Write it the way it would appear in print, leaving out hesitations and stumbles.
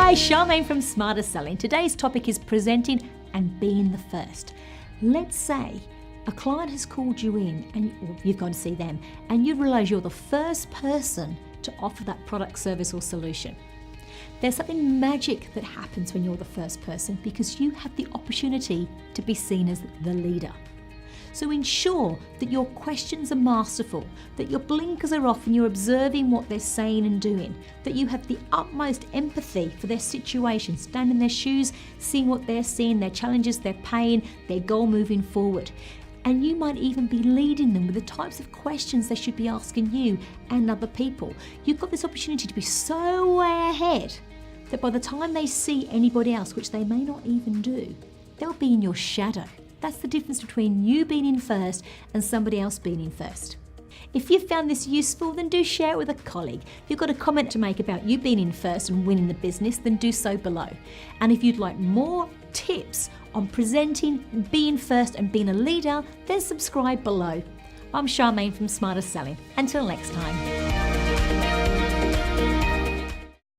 G'day, Charmaine from Smarter Selling. Today's topic is presenting and being the first. Let's say a client has called you in and you've gone to see them and you realise you're the first person to offer that product, service or solution. There's something magic that happens when you're the first person because you have the opportunity to be seen as the leader. So ensure that your questions are masterful, that your blinkers are off and you're observing what they're saying and doing, that you have the utmost empathy for their situation, stand in their shoes, seeing what they're seeing, their challenges, their pain, their goal moving forward. And you might even be leading them with the types of questions they should be asking you and other people. You've got this opportunity to be so way ahead that by the time they see anybody else, which they may not even do, they'll be in your shadow. That's the difference between you being in first and somebody else being in first. If you found this useful, then do share it with a colleague. If you've got a comment to make about you being in first and winning the business, then do so below. And if you'd like more tips on presenting, being first and being a leader, then subscribe below. I'm Charmaine from Smarter Selling. Until next time.